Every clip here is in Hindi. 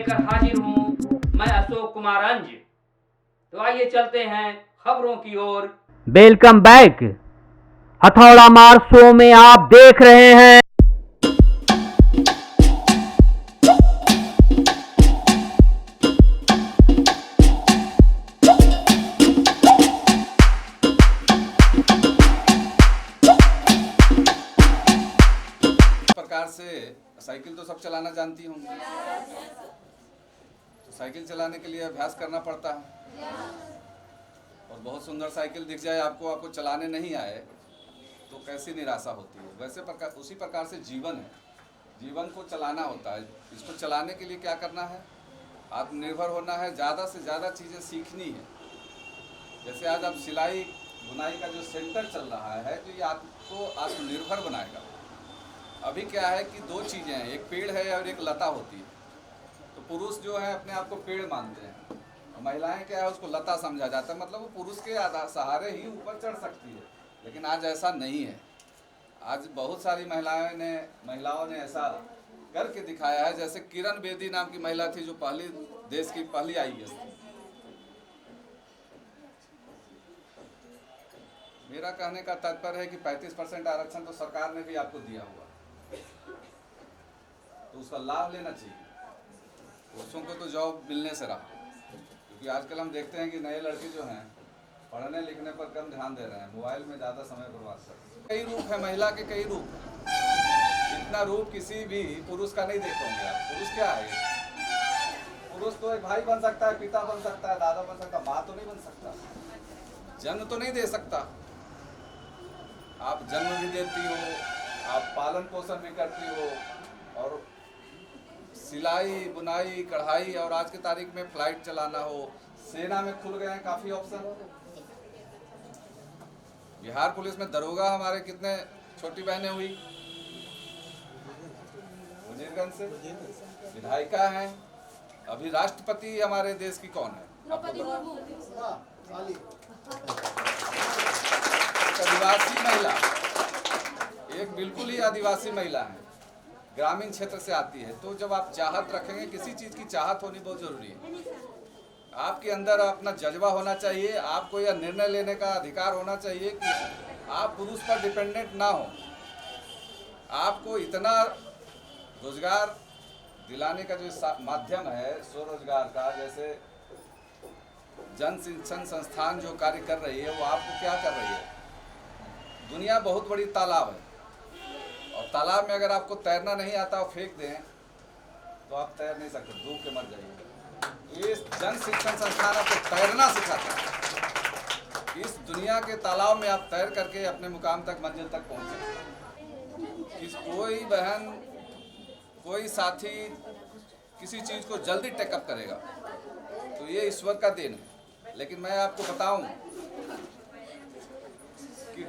लेकर हाजिर हूँ मैं अशोक कुमार अंज। तो आइए चलते हैं खबरों की ओर। Welcome back. हथौड़ा मार शो में आप देख रहे हैं प्रकार से साइकिल तो सब चलाना जानती हूँ, तो साइकिल चलाने के लिए अभ्यास करना पड़ता है। और बहुत सुंदर साइकिल दिख जाए आपको चलाने नहीं आए तो कैसी निराशा होती है। वैसे उसी प्रकार से जीवन है, जीवन को चलाना होता है। इसको चलाने के लिए क्या करना है? आत्मनिर्भर होना है, ज़्यादा से ज़्यादा चीज़ें सीखनी है। जैसे आज आप सिलाई बुनाई का जो सेंटर चल रहा है तो ये आपको आत्मनिर्भर बनाएगा। अभी क्या है कि दो चीज़ें हैं, एक पेड़ है और एक लता होती है। तो पुरुष जो है अपने आप को पेड़ मानते हैं और महिलाएं क्या है उसको लता समझा जाता है, मतलब वो पुरुष के सहारे ही ऊपर चढ़ सकती है। लेकिन आज ऐसा नहीं है। आज बहुत सारी महिलाओं ने ऐसा करके दिखाया है। जैसे किरण बेदी नाम की महिला थी जो देश की पहली IAS थी। मेरा कहने का तात्पर्य है कि 35% आरक्षण तो सरकार ने भी आपको दिया हुआ, तो उसका लाभ लेना चाहिए। पुरुषों को तो जॉब मिलने से रहा, क्योंकि आजकल हम देखते हैं कि नए लड़के जो हैं पढ़ने लिखने पर कम ध्यान दे रहे हैं, मोबाइल में ज़्यादा समय बर्बाद कर रहे हैं। कई रूप है, महिला के कई रूप हैं। इतना रूप किसी भी पुरुष का नहीं देख पाएंगे आप। पुरुष क्या है? पुरुष तो एक भाई बन सकता है, पिता बन सकता है, दादा बन सकता है, माँ तो नहीं बन सकता, जन्म तो नहीं दे सकता। आप जन्म भी देती हो, आप पालन पोषण भी करती हो, और सिलाई बुनाई कढ़ाई, और आज की तारीख में फ्लाइट चलाना हो, सेना में खुल गए हैं काफ़ी ऑप्शन। बिहार पुलिस में दरोगा हमारे कितने छोटी बहनें हुई, वजीरगंज से विधायिका हैं। अभी राष्ट्रपति हमारे देश की कौन है? आदिवासी महिला, एक बिल्कुल ही आदिवासी महिला है, ग्रामीण क्षेत्र से आती है। तो जब आप चाहत रखेंगे, किसी चीज़ की चाहत होनी बहुत ज़रूरी है। आपके अंदर अपना जज्बा होना चाहिए, आपको यह निर्णय लेने का अधिकार होना चाहिए कि आप पुरुष पर डिपेंडेंट ना हो। आपको इतना रोजगार दिलाने का जो माध्यम है स्वरोजगार का, जैसे जन शिक्षण संस्थान जो कार्य कर रही है, वो आपको क्या कर रही है? दुनिया बहुत बड़ी तालाब है, और तालाब में अगर आपको तैरना नहीं आता और फेंक दें तो आप तैर नहीं सकते, डूब के मर जाइए। ये जन शिक्षण संस्थान आपको तैरना सिखाता है। इस दुनिया के तालाब में आप तैर करके अपने मुकाम तक, मंजिल तक पहुंच सकते। कोई बहन, कोई साथी किसी चीज़ को जल्दी टेकअप करेगा तो ये ईश्वर का देन है। लेकिन मैं आपको बताऊं कि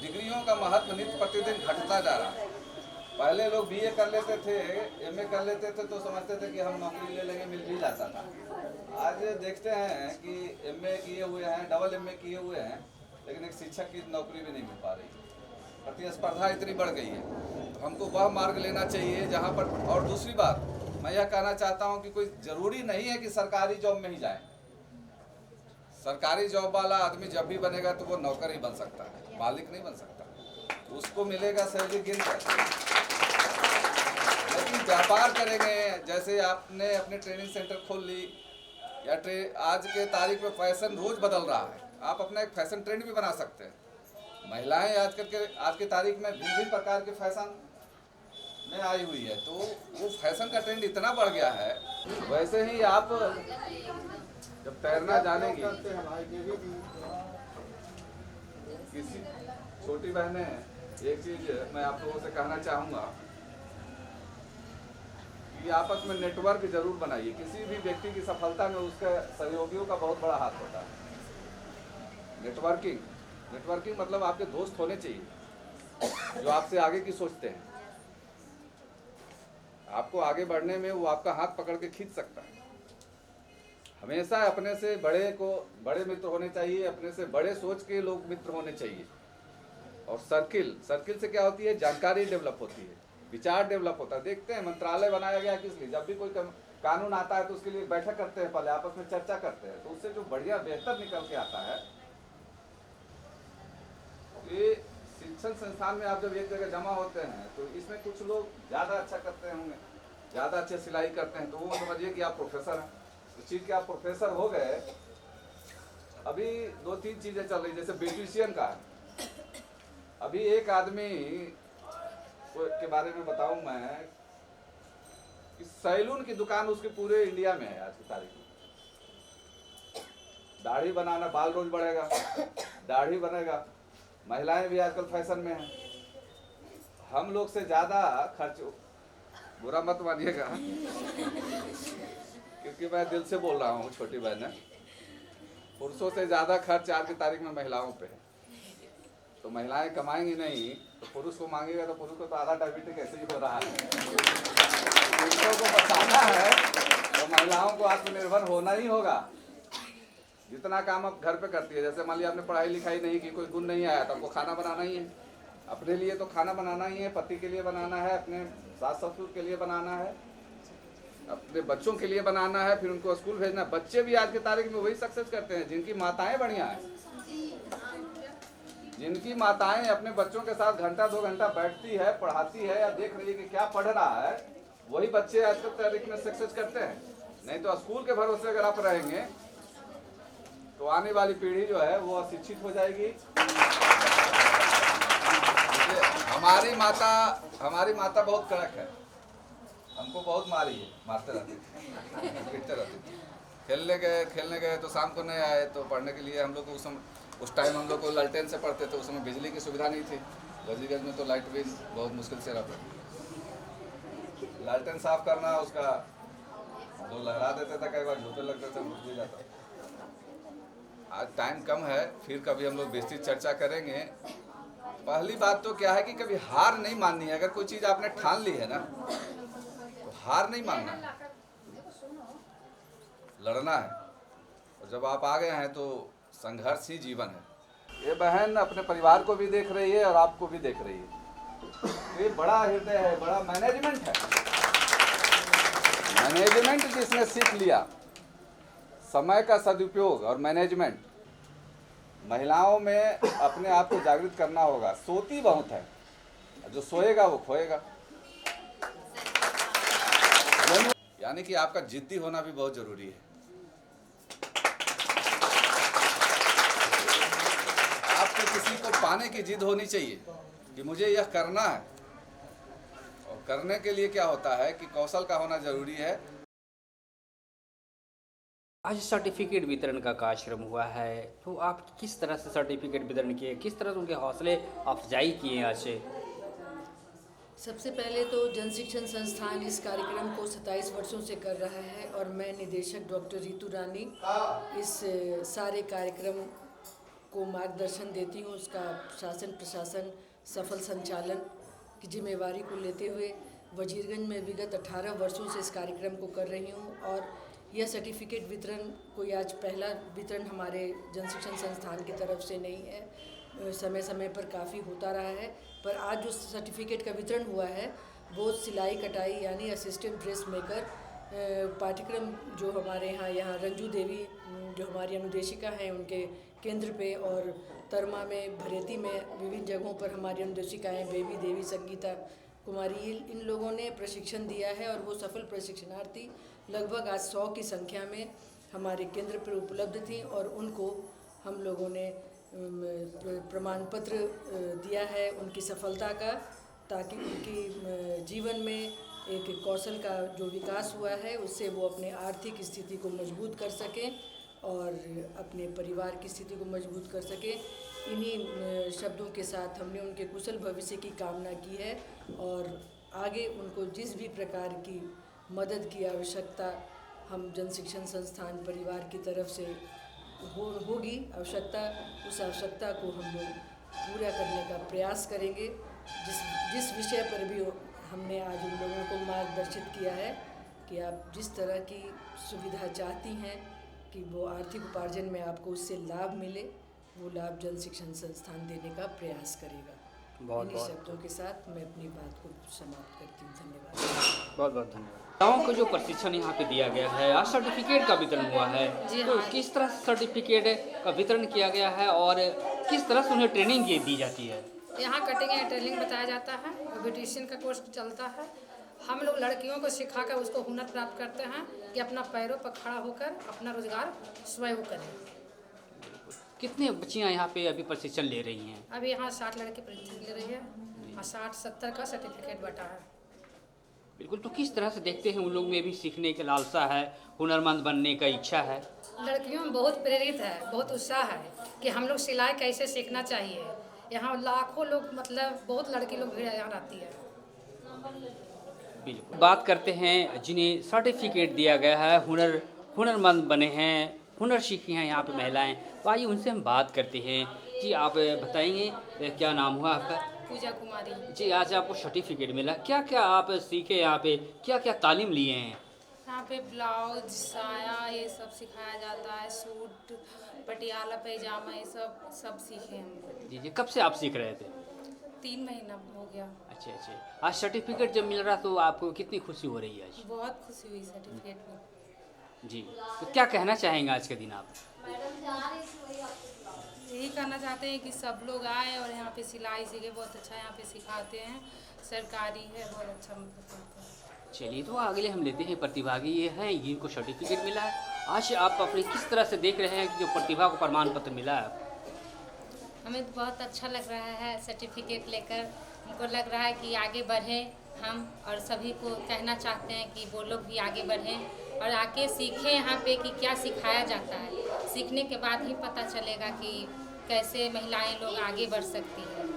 डिग्रियों का महत्व नित्य प्रतिदिन घटता जा रहा है। पहले लोग BA कर लेते थे, MA कर लेते थे तो समझते थे कि हम नौकरी ले लेंगे, मिल भी जाता था। आज देखते हैं कि MA किए हुए हैं, डबल MA किए हुए हैं, लेकिन एक शिक्षक की नौकरी भी नहीं मिल पा रही। प्रतिस्पर्धा इतनी बढ़ गई है, तो हमको वह मार्ग लेना चाहिए जहाँ पर। और दूसरी बात मैं यह कहना चाहता हूँ कि कोई ज़रूरी नहीं है कि सरकारी जॉब में ही जाए। सरकारी जॉब वाला आदमी जब भी बनेगा तो वो नौकर ही बन सकता है, मालिक नहीं बन सकता। उसको मिलेगा सैलरी गिन कर। लेकिन व्यापार करेंगे, जैसे आपने अपने ट्रेनिंग सेंटर खोल ली, या आज के तारीख में फैशन रोज बदल रहा है, आप अपना एक फैशन ट्रेंड भी बना सकते हैं। महिलाएं आज के तारीख में विभिन्न प्रकार के फैशन में आई हुई है, तो वो फैशन का ट्रेंड इतना बढ़ गया है। वैसे ही आप जब तैरना जानेंगी, किसी छोटी बहनें, एक चीज़ मैं आप लोगों से कहना चाहूँगा कि आपस में नेटवर्क जरूर बनाइए। किसी भी व्यक्ति की सफलता में उसके सहयोगियों का बहुत बड़ा हाथ होता है। नेटवर्किंग मतलब आपके दोस्त होने चाहिए जो आपसे आगे की सोचते हैं। आपको आगे बढ़ने में वो आपका हाथ पकड़ के खींच सकता है। हमेशा अपने से बड़े मित्र होने चाहिए, अपने से बड़े सोच के लोग मित्र होने चाहिए। और सर्किल से क्या होती है? जानकारी डेवलप होती है। विचार डेवलप होता है। देखते हैं मंत्रालय बनाया गया किस लिए, जब भी कोई कानून आता है तो उसके लिए बैठक करते हैं, पहले आपस में चर्चा करते हैं, तो उससे जो बढ़िया बेहतर निकल के आता है। ये शिक्षण संस्थान में आप जब एक जगह जमा होते हैं तो इसमें कुछ लोग ज़्यादा अच्छा करते होंगे, ज़्यादा अच्छे सिलाई करते हैं, तो वो समझिए कि आप प्रोफेसर हैं। उस चीज़ के आप प्रोफेसर हो गए। अभी 2-3 चीज़ें चल रही, जैसे ब्यूटिशियन का है। अभी एक आदमी के बारे में बताऊं मैं कि सैलून की दुकान उसके पूरे इंडिया में है आज की तारीख में। दाढ़ी बनाना, बाल रोज बढ़ेगा, दाढ़ी बनेगा, महिलाएं भी आजकल फैशन में हैं। हम लोग से ज़्यादा खर्च, बुरा मत मानिएगा क्योंकि मैं दिल से बोल रहा हूँ, छोटी बहन है, पुरुषों से ज़्यादा खर्च आज की तारीख में महिलाओं पे है। तो महिलाएं कमाएंगी नहीं तो पुरुष को मांगेगा, तो पुरुष को तो आधा डायबिटिक ऐसे ही हो रहा है। पुरुषों को बचाना है तो महिलाओं को आत्मनिर्भर होना ही होगा। जितना काम आप घर पे करती है, जैसे मान लिया आपने पढ़ाई लिखाई नहीं की, कोई गुण नहीं आया, तो आपको खाना बनाना ही है। अपने लिए तो खाना बनाना ही है, पति के लिए बनाना है, अपने सास ससुर के लिए बनाना है, अपने बच्चों के लिए बनाना है, फिर उनको स्कूल भेजना है। बच्चे भी आज की तारीख में वही सक्सेस करते हैं जिनकी माताएं बढ़िया हैं। जिनकी माताएं अपने बच्चों के साथ घंटा 2 घंटा बैठती है, पढ़ाती है या देख रही है कि क्या पढ़ रहा है, वही बच्चे आज की तारीख में सक्सेस करते हैं। नहीं तो स्कूल के भरोसे अगर आप रहेंगे तो आने वाली पीढ़ी जो है वो अशिक्षित हो जाएगी। हमारी माता बहुत कड़क है, हमको बहुत मारी है, मारते रहते थे, पिटते रहते थे। खेलने गए तो शाम को नहीं आए, तो पढ़ने के लिए हम लोग को उस टाइम हम लोग को लालटेन से पढ़ते थे। उस समय बिजली की सुविधा नहीं थी, गंज में तो लाइट भी बहुत मुश्किल से रहता था। लालटेन साफ करना, उसका जो लहरा देते थे, कई बार झूठे लगते थे, मुझ भी जाता। आज टाइम कम है, फिर कभी हम लोग विस्तृत चर्चा करेंगे। पहली बात तो क्या है कि कभी हार नहीं माननी है। अगर कोई चीज़ आपने ठान ली है ना, तो हार नहीं मानना है, लड़ना है। और जब आप आ गए हैं तो संघर्ष ही जीवन है। ये बहन अपने परिवार को भी देख रही है और आपको भी देख रही है। ये बड़ा हृदय है, बड़ा मैनेजमेंट है। मैनेजमेंट जिसने सीख लिया, समय का सदुपयोग और मैनेजमेंट, महिलाओं में अपने आप को जागृत करना होगा। सोती बहुत है, जो सोएगा वो खोएगा। यानी कि आपका जिद्दी होना भी बहुत जरूरी है। आपको किसी को पाने की जिद होनी चाहिए कि मुझे यह करना है, और करने के लिए क्या होता है कि कौशल का होना जरूरी है। आज सर्टिफिकेट वितरण का कार्यक्रम हुआ है, तो आप किस तरह से सर्टिफिकेट वितरण किए, किस तरह से उनके हौसले अफजाई किए आज से? सबसे पहले तो जन शिक्षण संस्थान इस कार्यक्रम को 27 वर्षों से कर रहा है और मैं निदेशक डॉक्टर रितु रानी इस सारे कार्यक्रम को मार्गदर्शन देती हूँ। उसका शासन प्रशासन सफल संचालन की जिम्मेवारी को लेते हुए वजीरगंज में विगत 18 वर्षों से इस कार्यक्रम को कर रही हूँ। और यह सर्टिफिकेट वितरण कोई आज पहला वितरण हमारे जन शिक्षण संस्थान की तरफ से नहीं है, समय समय पर काफ़ी होता रहा है। पर आज जो सर्टिफिकेट का वितरण हुआ है वो सिलाई कटाई यानी असिस्टेंट ड्रेस मेकर पाठ्यक्रम जो हमारे यहाँ रंजू देवी जो हमारी अनुदेशिका हैं उनके केंद्र पे, और तरमा में, भरेती में, विभिन्न जगहों पर हमारी अनुदेशिकाएँ बेबी देवी, संगीता कुमारी, इन लोगों ने प्रशिक्षण दिया है। और वो सफल प्रशिक्षणार्थी लगभग आज 100 की संख्या में हमारे केंद्र पर उपलब्ध थी और उनको हम लोगों ने प्रमाण पत्र दिया है उनकी सफलता का, ताकि उनकी जीवन में एक कौशल का जो विकास हुआ है उससे वो अपने आर्थिक स्थिति को मजबूत कर सकें और अपने परिवार की स्थिति को मजबूत कर सकें। इन्हीं शब्दों के साथ हमने उनके कुशल भविष्य की कामना की है और आगे उनको जिस भी प्रकार की मदद की आवश्यकता हम जन शिक्षण संस्थान परिवार की तरफ से होगी आवश्यकता, उस आवश्यकता को हम लोग पूरा करने का प्रयास करेंगे। जिस विषय पर भी हमने आज उन लोगों को मार्गदर्शित किया है कि आप जिस तरह की सुविधा चाहती हैं कि वो आर्थिक उपार्जन में आपको उससे लाभ मिले, वो लाभ जन शिक्षण संस्थान देने का प्रयास करेगा। बहुत इन्हीं बहुत शब्दों के साथ मैं अपनी बात को समाप्त करती हूँ। धन्यवाद। बहुत बहुत धन्यवाद। महिलाओं को जो प्रशिक्षण यहाँ पे दिया गया है, आज सर्टिफिकेट का वितरण हुआ है, जी तो हाँ। किस तरह से सर्टिफिकेट का वितरण किया गया है और किस तरह से उन्हें ट्रेनिंग दी जाती है? यहाँ कटिंग एंड टेलरिंग बताया जाता है, ब्यूटिशियन का कोर्स चलता है। हम लोग लड़कियों को सिखाकर उसको हुनर प्राप्त करते हैं कि अपना पैरों पर खड़ा होकर अपना रोजगार स्वयं करें। कितने बच्चियाँ यहाँ पे अभी प्रशिक्षण ले रही हैं? अभी यहाँ 60 लड़की प्रशिक्षण ले रही है और 60-70 का सर्टिफिकेट बटा है। बिल्कुल, तो किस तरह से देखते हैं उन लोग में भी सीखने की लालसा है, हुनरमंद बनने का इच्छा है? लड़कियों में बहुत प्रेरित है, बहुत उत्साह है कि हम लोग सिलाई कैसे सीखना चाहिए। यहाँ लाखों लोग, मतलब बहुत लड़की लोग भीड़ यहाँ आती है। बिल्कुल, बात करते हैं जिन्हें सर्टिफिकेट दिया गया है, हुनरमंद बने हैं, हुनर सीखी हैं यहाँ पे महिलाएं, तो आइए उनसे हम बात करते हैं। जी, आप बताएंगे क्या नाम हुआ आपका? पूजा कुमारी। जी, आज आपको सर्टिफिकेट मिला, क्या क्या आप सीखे यहाँ पे, क्या क्या तालीम लिए हैं? यहाँ पे ब्लाउज, साया, ये सब सिखाया जाता है, सूट, पटियाला पैजामा, ये सब सीखे हम। जी जी, कब से आप सीख रहे थे? 3 महीना हो गया। अच्छा अच्छा, आज सर्टिफिकेट जब मिल रहा तो आपको कितनी खुशी हो रही है आज? बहुत खुशी हुई सर्टिफिकेट में। जी, तो क्या कहना चाहेंगे आज के दिन आप? यही कहना चाहते हैं कि सब लोग आए और यहाँ पे सिलाई सीखे, बहुत अच्छा यहाँ पे सिखाते हैं, सरकारी है, बहुत अच्छा मतलब करते हैं। चलिए, तो अगले हम लेते हैं प्रतिभागी ये हैं, इनको सर्टिफिकेट मिला है। आज आप अपने किस तरह से देख रहे हैं कि जो प्रतिभा को प्रमाण पत्र मिला है? हमें तो बहुत अच्छा लग रहा है सर्टिफिकेट लेकर। हमको लग रहा है कि आगे बढ़ें हम, और सभी को कहना चाहते हैं कि वो लोग भी आगे बढ़ें और आके सीखें यहाँ पे कि क्या सिखाया जाता है। सीखने के बाद ही पता चलेगा कि कैसे महिलाएं लोग आगे बढ़ सकती हैं।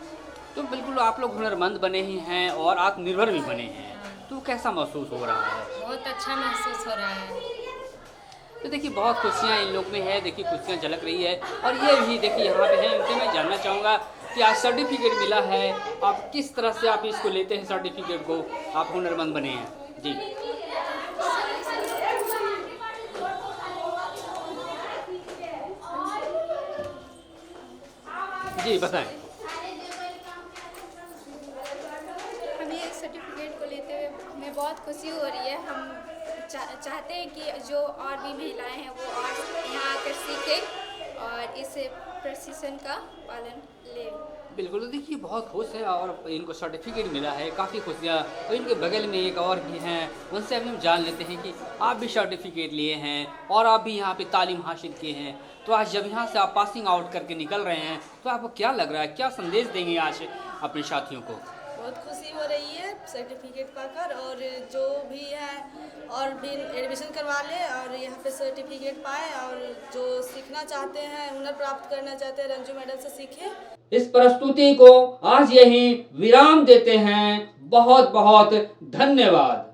तो बिल्कुल, आप लोग हुनरमंद बने ही हैं और आत्मनिर्भर भी बने हैं, तो कैसा महसूस हो रहा है? बहुत अच्छा महसूस हो रहा है। तो देखिए, बहुत खुशियाँ इन लोग में है, देखिए खुशियाँ झलक रही है। और ये भी देखिए यहाँ पे हैं, इनसे मैं जानना चाहूँगा कि आज सर्टिफिकेट मिला है, आप किस तरह से आप इसको लेते हैं सर्टिफिकेट को, आप हुनरमंद बने हैं? जी जी, बताएं। हमें इस सर्टिफिकेट को लेते हुए हमें बहुत खुशी हो रही है। हम चाहते हैं कि जो और भी महिलाएं हैं वो और यहाँ आकर सीखें और इस प्रशिक्षण का पालन लें। बिल्कुल, तो देखिए बहुत खुश है और इनको सर्टिफिकेट मिला है, काफ़ी खुशियाँ। और इनके बगल में एक और भी हैं, उनसे अभी हम जान लेते हैं कि आप भी सर्टिफिकेट लिए हैं और आप भी यहाँ पे तालीम हासिल किए हैं, तो आज जब यहाँ से आप पासिंग आउट करके निकल रहे हैं तो आपको क्या लग रहा है, क्या संदेश देंगे आज अपने साथियों को? बहुत खुशी हो रही है सर्टिफिकेट पाकर, और जो भी है और भी एडमिशन करवा ले और यहाँ पे सर्टिफिकेट पाए, और जो सीखना चाहते हैं, हुनर प्राप्त करना चाहते हैं, रंजू मैडम से सीखें। इस प्रस्तुति को आज यहीं विराम देते हैं। बहुत बहुत धन्यवाद।